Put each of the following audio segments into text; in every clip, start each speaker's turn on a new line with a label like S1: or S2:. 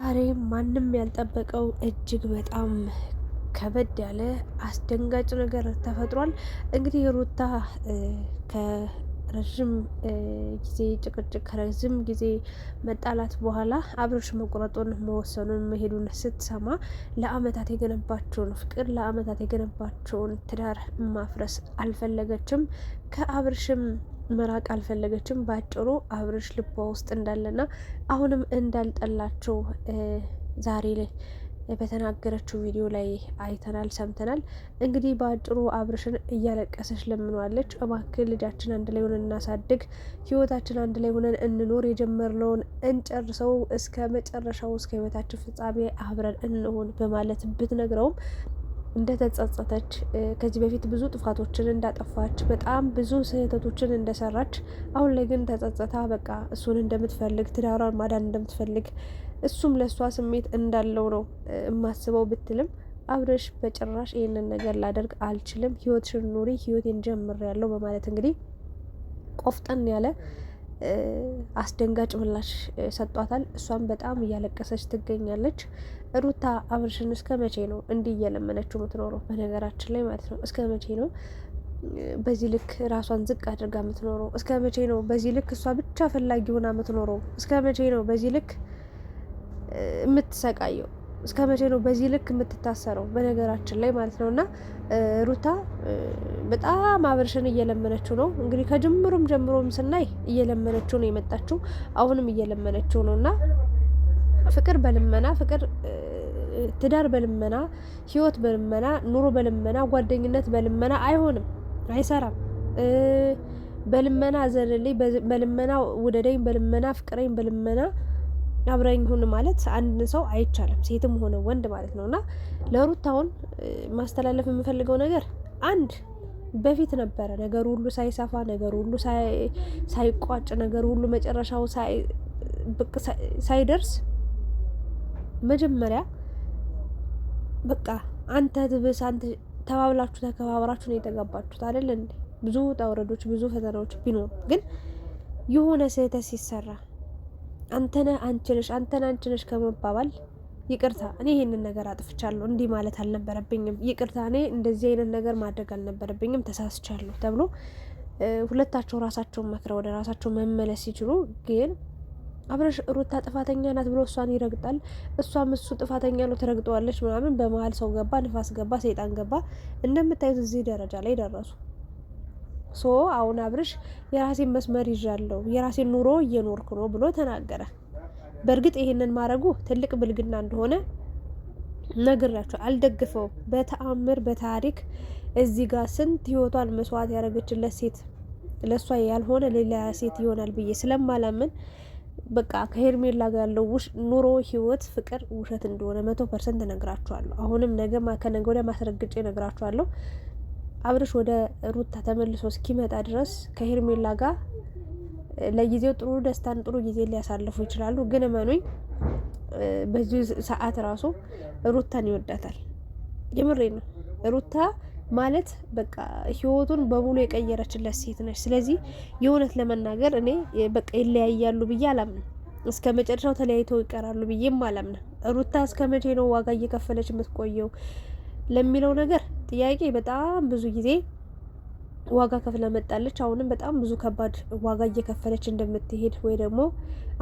S1: ዛሬ ማንም ያልጠበቀው እጅግ በጣም ከበድ ያለ አስደንጋጭ ነገር ተፈጥሯል። እንግዲህ ሩታ ከረዥም ጊዜ ጭቅጭቅ ከረዥም ጊዜ መጣላት በኋላ አብርሽ መቁረጡን መወሰኑን መሄዱን ስትሰማ ለአመታት የገነባቸውን ፍቅር ለአመታት የገነባቸውን ትዳር ማፍረስ አልፈለገችም። ከአብርሽም መራቅ አልፈለገችም። ባጭሩ አብርሽ ልቧ ውስጥ እንዳለና አሁንም እንዳልጠላቸው ዛሬ ላይ በተናገረችው ቪዲዮ ላይ አይተናል፣ ሰምተናል። እንግዲህ በአጭሩ አብርሽን እያለቀሰች ለምኗለች። እባክህ ልጃችን አንድ ላይ ሆነን እናሳድግ፣ ህይወታችን አንድ ላይ ሆነን እንኖር፣ የጀመርነውን እንጨርሰው፣ እስከ መጨረሻው እስከ ህይወታችን ፍጻሜ አብረን እንሆን በማለት ብትነግረውም እንደተጸጸተች ከዚህ በፊት ብዙ ጥፋቶችን እንዳጠፋች በጣም ብዙ ስህተቶችን እንደሰራች አሁን ላይ ግን ተጸጸታ በቃ እሱን እንደምትፈልግ ትዳሯን ማዳን እንደምትፈልግ እሱም ለእሷ ስሜት እንዳለው ነው የማስበው ብትልም አብርሽ በጭራሽ ይህንን ነገር ላደርግ አልችልም፣ ህይወትሽን ኑሪ፣ ህይወቴን ጀምሬያለሁ በማለት እንግዲህ ቆፍጠን ያለ አስደንጋጭ ምላሽ ሰጧታል። እሷም በጣም እያለቀሰች ትገኛለች። ሩታ አብርሽን እስከ መቼ ነው እንዲህ እየለመነችው የምትኖረው? በነገራችን ላይ ማለት ነው እስከ መቼ ነው በዚህ ልክ ራሷን ዝቅ አድርጋ የምትኖረው? እስከ መቼ ነው በዚህ ልክ እሷ ብቻ ፈላጊ ሆና የምትኖረው? እስከ መቼ ነው በዚህ ልክ የምትሰቃየው? እስከ መቼ ነው በዚህ ልክ የምትታሰረው? በነገራችን ላይ ማለት ነው። እና ሩታ በጣም አብርሽን እየለመነችው ነው። እንግዲህ ከጅምሩም ጀምሮም ስናይ እየለመነችው ነው የመጣችው፣ አሁንም እየለመነችው ነው። እና ፍቅር በልመና ትዳር በልመና ህይወት በልመና ኑሮ በልመና ጓደኝነት በልመና አይሆንም፣ አይሰራም። በልመና ዘለልኝ፣ በልመና ውደደኝ፣ በልመና ፍቅረኝ፣ በልመና አብረኝ ሁን ማለት አንድ ሰው አይቻልም፣ ሴትም ሆነ ወንድ ማለት ነውና ለሩታውን ማስተላለፍ የምፈልገው ነገር አንድ በፊት ነበረ ነገሩ ሁሉ ሳይሰፋ ነገሩ ሁሉ ሳይቋጭ ነገሩ ሁሉ መጨረሻው ሳይደርስ መጀመሪያ በቃ አንተ ትብስ አንተ ተባብላችሁ ተከባብራችሁ ነው የተጋባችሁት አይደል እንዴ? ብዙ ውጣውረዶች ብዙ ፈተናዎች ቢኖሩ ግን የሆነ ስህተት ሲሰራ አንተነ አንችነሽ አንተነ አንችነሽ ከመባባል ይቅርታ እኔ ይሄንን ነገር አጥፍቻለሁ፣ እንዲህ ማለት አልነበረብኝም፣ ይቅርታ እኔ እንደዚህ አይነት ነገር ማድረግ አልነበረብኝም፣ ተሳስቻለሁ ተብሎ ሁለታቸው ራሳቸውን መክረው ወደ ራሳቸው መመለስ ሲችሉ ግን አብረሽ ሩታ ጥፋተኛ ናት ብሎ እሷን ይረግጣል፣ እሷም እሱ ጥፋተኛ ነው ትረግጠዋለች ምናምን። በመሀል ሰው ገባ፣ ንፋስ ገባ፣ ሰይጣን ገባ። እንደምታዩት እዚህ ደረጃ ላይ ደረሱ። አሁን አብርሽ የራሴን መስመር ይዣለሁ፣ የራሴን ኑሮ እየኖርኩ ነው ብሎ ተናገረ። በእርግጥ ይሄንን ማድረጉ ትልቅ ብልግና እንደሆነ ነግራቸው አልደግፈው። በተአምር በታሪክ እዚህ ጋር ስንት ህይወቷን መስዋዕት ያደረገችለት ሴት ለእሷ ያልሆነ ሌላ ሴት ይሆናል ብዬ ስለማላምን በቃ ከሄርሜላ ጋር ያለው ኑሮ ህይወት ፍቅር ውሸት እንደሆነ 100% ነግራቸዋለሁ። አሁንም ነገ ከነገ ወዲያ ማስረግጬ ነግራቸዋለሁ። አብርሽ ወደ ሩታ ተመልሶ እስኪመጣ ድረስ ከሄርሜላ ጋር ለጊዜው ጥሩ ደስታን ጥሩ ጊዜ ሊያሳልፉ ይችላሉ። ግን እመኑኝ በዚህ ሰዓት ራሱ ሩታን ይወዳታል። የምሬ ነው። ሩታ ማለት በቃ ህይወቱን በሙሉ የቀየረችለት ሴት ነች። ስለዚህ የእውነት ለመናገር እኔ በቃ ይለያያሉ ብዬ አላምንም። እስከ መጨረሻው ተለያይተው ይቀራሉ ብዬም አላምንም። ሩታ እስከ መቼ ነው ዋጋ እየከፈለች የምትቆየው ለሚለው ነገር ጥያቄ በጣም ብዙ ጊዜ ዋጋ ከፍላ መጣለች። አሁንም በጣም ብዙ ከባድ ዋጋ እየከፈለች እንደምትሄድ ወይ ደግሞ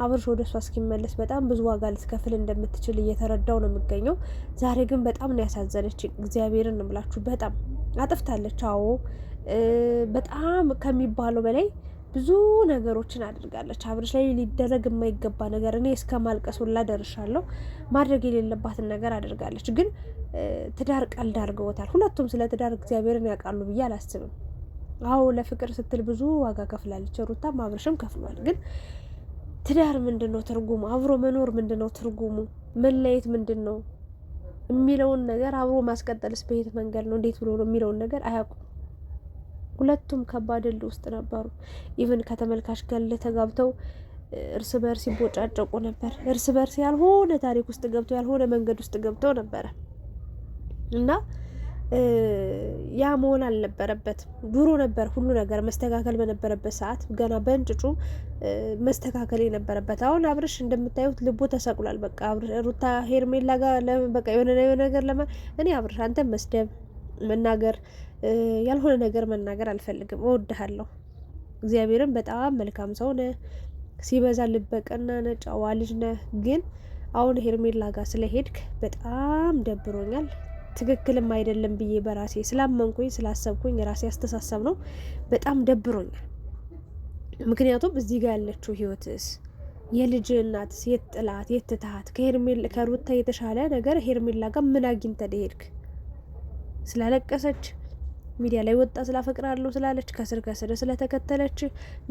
S1: አብርሽ ወደ እሷ እስኪመለስ በጣም ብዙ ዋጋ ልትከፍል እንደምትችል እየተረዳው ነው የሚገኘው። ዛሬ ግን በጣም ነው ያሳዘነች። እግዚአብሔርን ነው የምላችሁ። በጣም አጥፍታለች። አዎ በጣም ከሚባለው በላይ ብዙ ነገሮችን አድርጋለች። አብርሽ ላይ ሊደረግ የማይገባ ነገር እኔ እስከ ማልቀስ ሁላ ደርሻለሁ። ማድረግ የሌለባትን ነገር አድርጋለች። ግን ትዳር ቀልድ አድርገውታል። ሁለቱም ስለ ትዳር እግዚአብሔርን ያውቃሉ ብዬ አላስብም። አዎ ለፍቅር ስትል ብዙ ዋጋ ከፍላለች። ሩታም አብርሽም ከፍሏል። ግን ትዳር ምንድን ነው ትርጉሙ? አብሮ መኖር ምንድን ነው ትርጉሙ? መለየት ምንድን ነው የሚለውን ነገር አብሮ ማስቀጠልስ በየት መንገድ ነው እንዴት ብሎ ነው የሚለውን ነገር አያውቁም። ሁለቱም ከባድ እልህ ውስጥ ነበሩ። ኢቭን ከተመልካች ጋር ተጋብተው እርስ በርስ ይቦጫጨቁ ነበር። እርስ በርስ ያልሆነ ታሪክ ውስጥ ገብተው ያልሆነ መንገድ ውስጥ ገብተው ነበረ እና ያ መሆን አልነበረበትም። ድሮ ነበር ሁሉ ነገር መስተካከል በነበረበት ሰዓት ገና በእንጭጩ መስተካከል የነበረበት። አሁን አብርሽ እንደምታዩት ልቡ ተሰቅሏል። በቃ ሩታ ሄርሜላ ጋር በቃ የሆነ ነገር እኔ አብርሽ አንተ መስደብ መናገር ያልሆነ ነገር መናገር አልፈልግም። እወድሃለሁ። እግዚአብሔርን በጣም መልካም ሰው ነህ። ሲበዛ ልበቀና ነህ፣ ጨዋ ልጅ ነህ። ግን አሁን ሄርሜላ ጋር ስለሄድክ በጣም ደብሮኛል። ትክክልም አይደለም ብዬ በራሴ ስላመንኩኝ ስላሰብኩኝ የራሴ አስተሳሰብ ነው። በጣም ደብሮኛል። ምክንያቱም እዚህ ጋር ያለችው ህይወትስ የልጅ እናት የት ጥላት የት ትታት ከሩታ የተሻለ ነገር ሄርሜላ ጋር ምን አግኝተህ ሄድክ? ስላለቀሰች ሚዲያ ላይ ወጣ ስላፈቅራለሁ ስላለች ከስር ስለተከተለች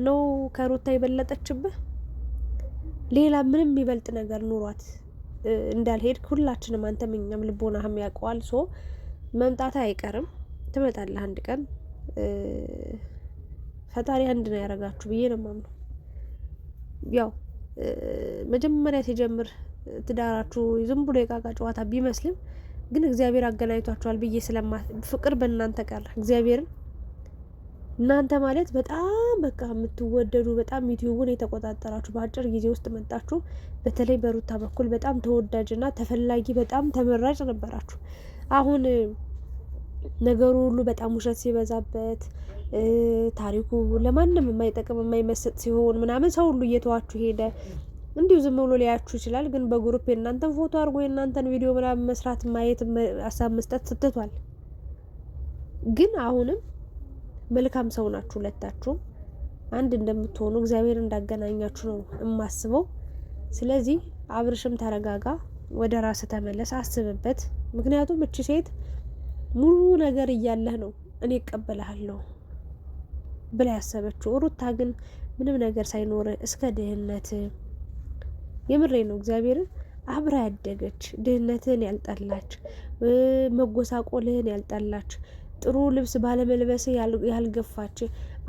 S1: ነው ከሩታ የበለጠችብህ? ሌላ ምንም የሚበልጥ ነገር ኑሯት እንዳልሄድክ ሁላችንም አንተም እኛም ልቦናህም ያውቀዋል። ሶ መምጣት አይቀርም፣ ትመጣለህ አንድ ቀን። ፈጣሪ አንድ ነው ያደርጋችሁ ብዬ ነው የማምነው። ያው መጀመሪያ ሲጀምር ትዳራችሁ ዝም ብሎ የቃቃ ጨዋታ ቢመስልም ግን እግዚአብሔር አገናኝቷችኋል ብዬ ፍቅር በእናንተ ቀረ። እግዚአብሔርን እናንተ ማለት በጣም በቃ የምትወደዱ በጣም ዩቲዩቡን የተቆጣጠራችሁ በአጭር ጊዜ ውስጥ መጣችሁ። በተለይ በሩታ በኩል በጣም ተወዳጅና ተፈላጊ በጣም ተመራጭ ነበራችሁ። አሁን ነገሩ ሁሉ በጣም ውሸት ሲበዛበት ታሪኩ ለማንም የማይጠቅም የማይመስጥ ሲሆን ምናምን ሰው ሁሉ እየተዋችሁ ሄደ። እንዲሁ ዝም ብሎ ሊያችሁ ይችላል፣ ግን በግሩፕ የእናንተን ፎቶ አድርጎ የእናንተን ቪዲዮ ምናምን መስራት ማየት ሀሳብ መስጠት ስትቷል። ግን አሁንም መልካም ሰው ናችሁ ሁለታችሁም፣ አንድ እንደምትሆኑ እግዚአብሔር እንዳገናኛችሁ ነው የማስበው። ስለዚህ አብርሽም ተረጋጋ፣ ወደ ራስ ተመለስ፣ አስብበት። ምክንያቱም እቺ ሴት ሙሉ ነገር እያለህ ነው እኔ እቀበልሃለሁ ብላ ያሰበችው። ሩታ ግን ምንም ነገር ሳይኖር እስከ ድህነት የምሬ ነው እግዚአብሔርን አብራ ያደገች ድህነትን ያልጠላች መጎሳቆልህን ያልጠላች ጥሩ ልብስ ባለመልበስ ያልገፋች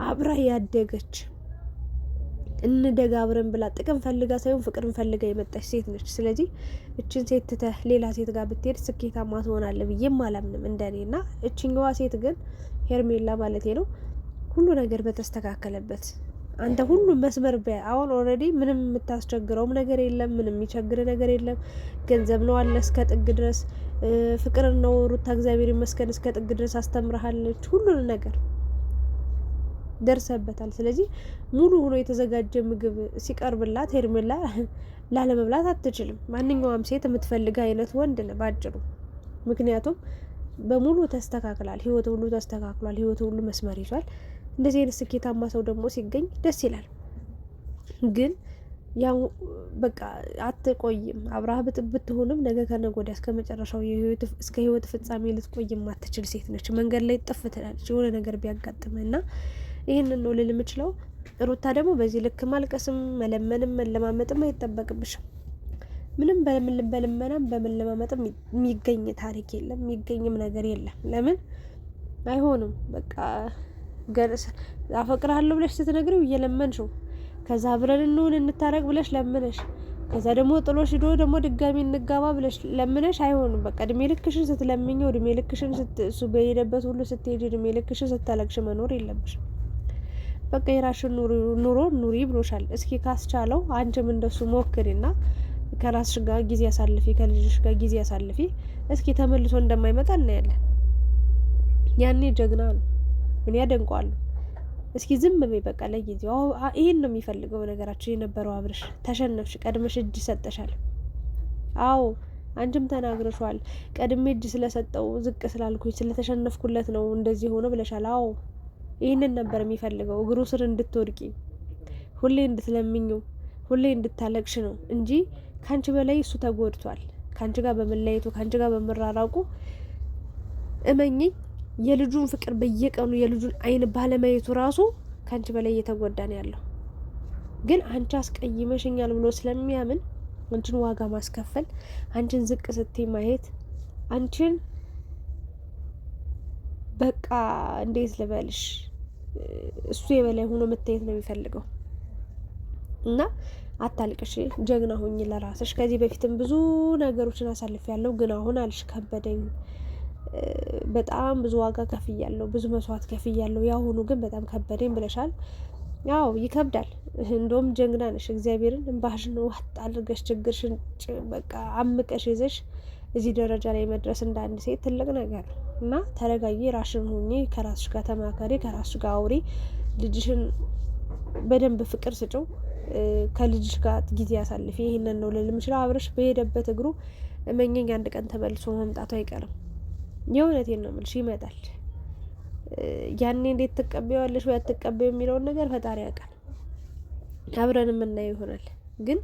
S1: አብራ ያደገች እንደጋ አብረን ብላ ጥቅም ፈልጋ ሳይሆን ፍቅርን ፈልጋ የመጣች ሴት ነች። ስለዚህ እችን ሴት ትተህ ሌላ ሴት ጋር ብትሄድ ስኬታማ ትሆናለህ ብዬም አላምንም እንደኔና። እችኛዋ ሴት ግን ሄርሜላ ማለቴ ነው ሁሉ ነገር በተስተካከለበት አንተ ሁሉ መስመር አሁን ኦልሬዲ ምንም የምታስቸግረውም ነገር የለም፣ ምንም የሚቸግር ነገር የለም። ገንዘብ ነው አለ እስከ ጥግ ድረስ፣ ፍቅር ነው ሩታ እግዚአብሔር ይመስገን እስከ ጥግ ድረስ አስተምረሃለች። ሁሉን ነገር ደርሰበታል። ስለዚህ ሙሉ ሆኖ የተዘጋጀ ምግብ ሲቀርብላት ሄርሜላ ላለመብላት አትችልም። ማንኛውም ሴት የምትፈልግ አይነት ወንድ ነው ባጭሩ። ምክንያቱም በሙሉ ተስተካክሏል፣ ህይወት ሁሉ ተስተካክሏል፣ ህይወት ሁሉ መስመር ይዟል። እንደዚህ አይነት ስኬታማ ሰው ደግሞ ሲገኝ ደስ ይላል። ግን ያው በቃ አትቆይም። አብረህ ብትሆንም ነገ ከነገ ወዲያ እስከ መጨረሻው እስከ ህይወት ፍጻሜ ልትቆይም አትችል ሴት ነች። መንገድ ላይ ጥፍ ትላለች የሆነ ነገር ቢያጋጥምና ይህንን ነው ልል የምችለው። ሩታ ደግሞ በዚህ ልክ ማልቀስም መለመንም መለማመጥም አይጠበቅብሽም። ምንም በልመናም በመለማመጥም የሚገኝ ታሪክ የለም፣ የሚገኝም ነገር የለም። ለምን አይሆንም? በቃ አፈቅርሃለሁ ብለሽ ስትነግሪው እየለመንሽው፣ ከዛ አብረን እንሁን እንታረቅ ብለሽ ለምነሽ፣ ከዛ ደግሞ ጥሎሽ ሂዶ ደግሞ ድጋሚ እንጋባ ብለሽ ለምነሽ አይሆንም። በቃ እድሜ ልክሽን ስትለምኘው፣ እድሜ ልክሽን እሱ በሄደበት ሁሉ ስትሄጂ፣ እድሜ ልክሽን ስታለቅሽ መኖር የለብሽም። በቃ የራስሽን ኑሮ ኑሪ ብሎሻል። እስኪ ካስቻለው አንቺም እንደሱ ሞክሪና ከራስሽ ጋር ጊዜ አሳልፊ፣ ከልጅሽ ጋር ጊዜ አሳልፊ። እስኪ ተመልሶ እንደማይመጣ እናያለን። ያኔ ጀግና ነው፣ ምን ያደንቀዋል። እስኪ ዝም በይ በቃ ለጊዜው። ይሄን ነው የሚፈልገው ነገራችን የነበረው አብርሽ። ተሸነፍሽ፣ ቀድመሽ እጅ ሰጠሻል። አዎ አንቺም ተናግረሻል። ቀድሜ እጅ ስለሰጠው ዝቅ ስላልኩኝ ስለተሸነፍኩለት ነው እንደዚህ ሆነ ብለሻል። አዎ ይህንን ነበር የሚፈልገው፣ እግሩ ስር እንድትወድቂ፣ ሁሌ እንድትለምኙ፣ ሁሌ እንድታለቅሽ ነው እንጂ ካንቺ በላይ እሱ ተጎድቷል። ካንቺ ጋር በመለየቱ፣ ካንቺ ጋር በመራራቁ እመኚኝ የልጁን ፍቅር በየቀኑ የልጁን አይን ባለማየቱ ራሱ ካንቺ በላይ እየተጎዳ ነው ያለው። ግን አንቺ አስቀይመሽኛል ብሎ ስለሚያምን አንቺን ዋጋ ማስከፈል፣ አንቺን ዝቅ ስትይ ማየት፣ አንቺን በቃ እንዴት ልበልሽ እሱ የበላይ ሆኖ መታየት ነው የሚፈልገው። እና አታልቅሽ፣ ጀግና ሆኝ ለራስሽ። ከዚህ በፊትም ብዙ ነገሮችን አሳልፍ ያለው ግን አሁን አልሽ ከበደኝ፣ በጣም ብዙ ዋጋ ከፍያለሁ፣ ብዙ መስዋዕት ከፍያለሁ። ያሁኑ ግን በጣም ከበደኝ ብለሻል። ያው ይከብዳል። እንደውም ጀግና ነሽ። እግዚአብሔርን እንባሽን ዋጥ አድርገሽ ችግርሽን በቃ አምቀሽ ይዘሽ እዚህ ደረጃ ላይ መድረስ እንደ አንድ ሴት ትልቅ ነገር ነው እና ተረጋጊ፣ ራሽን ሁኚ፣ ከራስሽ ጋር ተማከሪ፣ ከራስሽ ጋር አውሪ፣ ልጅሽን በደንብ ፍቅር ስጭው፣ ከልጅሽ ጋር ጊዜ ያሳልፊ። ይህንን ነው ልል የምችለው። አብረሽ በሄደበት እግሩ እመኘኝ አንድ ቀን ተመልሶ መምጣቱ አይቀርም። የእውነቴን ነው የምልሽ፣ ይመጣል። ያኔ እንዴት ትቀበያለሽ ወይ አትቀበዩ የሚለውን ነገር ፈጣሪ ያውቃል። አብረን የምናየው ይሆናል። ግን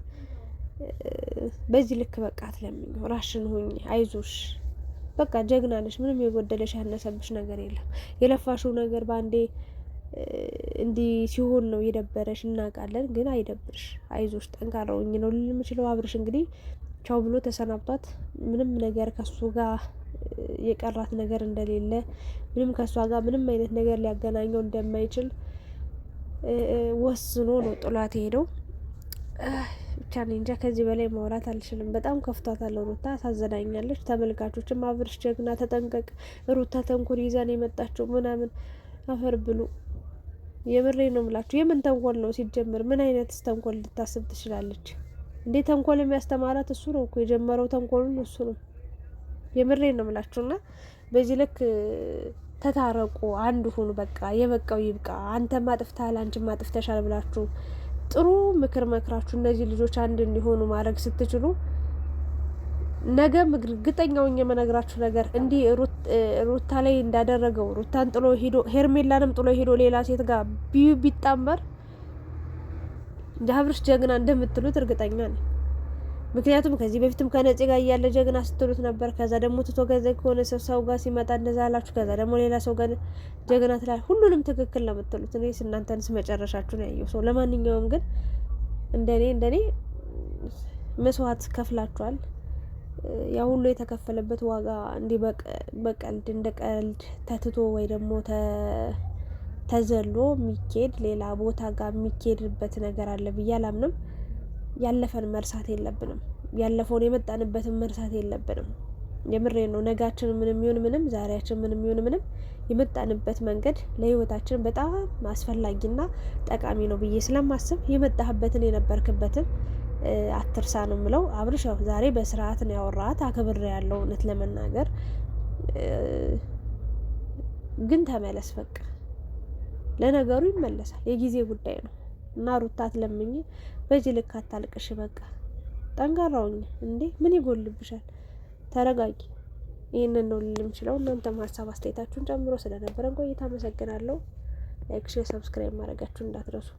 S1: በዚህ ልክ በቃ አትለምኝ፣ ራሽን ሁኚ፣ አይዞሽ፣ በቃ ጀግና ነሽ። ምንም የጎደለሽ ያነሰብሽ ነገር የለም። የለፋሽው ነገር በአንዴ እንዲህ ሲሆን ነው የደበረሽ፣ እናውቃለን። ግን አይደብርሽ፣ አይዞሽ፣ ጠንካራ ሁኚ ነው ልል የምችለው። አብርሽ እንግዲህ ቻው ብሎ ተሰናብቷት ምንም ነገር ከሱ ጋር የቀራት ነገር እንደሌለ፣ ምንም ከሷ ጋር ምንም አይነት ነገር ሊያገናኘው እንደማይችል ወስኖ ነው ጥሏት ሄደው። ብቻ እኔ እንጃ፣ ከዚህ በላይ ማውራት አልችልም። በጣም ከፍቷታል ሩታ፣ ታዘናኛለች። ተመልካቾችም አብርሽ ጀግና፣ ተጠንቀቅ፣ ሩታ ተንኮል ይዛን የመጣችው ምናምን፣ አፈር ብሉ። የምሬ ነው ምላችሁ። የምን ተንኮል ነው ሲጀምር? ምን አይነትስ ተንኮል ልታስብ ትችላለች እንዴ? ተንኮል የሚያስተማራት እሱ ነው እኮ፣ የጀመረው ተንኮሉን እሱ ነው። የምሬ ነው ምላችሁና በዚህ ልክ ተታረቁ፣ አንድ ሁኑ። በቃ የበቃው ይብቃ። አንተም አጥፍተሃል፣ አንቺም አጥፍተሻል ብላችሁ ጥሩ ምክር መክራችሁ እነዚህ ልጆች አንድ እንዲሆኑ ማድረግ ስትችሉ፣ ነገም እርግጠኛው የምነግራችሁ ነገር እንዲህ ሩታ ላይ እንዳደረገው ሩታን ጥሎ ሄዶ ሄርሜላንም ጥሎ ሄዶ ሌላ ሴት ጋር ቢጣመር አብርሽ ጀግና እንደምትሉት እርግጠኛ ነኝ። ምክንያቱም ከዚህ በፊትም ከነፂ ጋር እያለ ጀግና ስትሉት ነበር። ከዛ ደግሞ ትቶ ገዛ ከሆነ ሰው ጋር ሲመጣ እንደዛ አላችሁ። ከዛ ደግሞ ሌላ ሰው ጋር ጀግና ትላል። ሁሉንም ትክክል ነው የምትሉት። እኔ እናንተንስ መጨረሻችሁን ያየው ሰው። ለማንኛውም ግን እንደኔ መስዋዕት ከፍላችኋል። ያ ሁሉ የተከፈለበት ዋጋ እንዲህ በቀልድ እንደ ቀልድ ተትቶ ወይ ደግሞ ተዘሎ የሚኬድ ሌላ ቦታ ጋር የሚኬድበት ነገር አለ ብዬ አላምንም። ያለፈን መርሳት የለብንም። ያለፈውን የመጣንበትን መርሳት የለብንም። የምሬ ነው። ነጋችን ምንም ይሁን ምንም፣ ዛሬያችን ምንም ይሁን ምንም፣ የመጣንበት መንገድ ለህይወታችን በጣም አስፈላጊና ጠቃሚ ነው ብዬ ስለማስብ የመጣህበትን የነበርክበትን አትርሳ ነው የምለው። አብርሽ ዛሬ በስርዓት ነው ያወራት፣ አክብሬ ያለው እውነት ለመናገር ግን ተመለስ በቃ። ለነገሩ ይመለሳል፣ የጊዜ ጉዳይ ነው እና ሩታ አትለምኝ፣ በዚህ ልክ አታልቅሽ። በቃ ጠንካራውኝ እንዴ ምን ይጎልብሻል? ተረጋጊ። ይህንን ነው ልል የምችለው። እናንተም ሀሳብ አስተያየታችሁን ጨምሮ ስለነበረን ቆይታ አመሰግናለሁ። ላይክ፣ ሼር፣ ሰብስክራይብ ማድረጋችሁን እንዳትረሱ።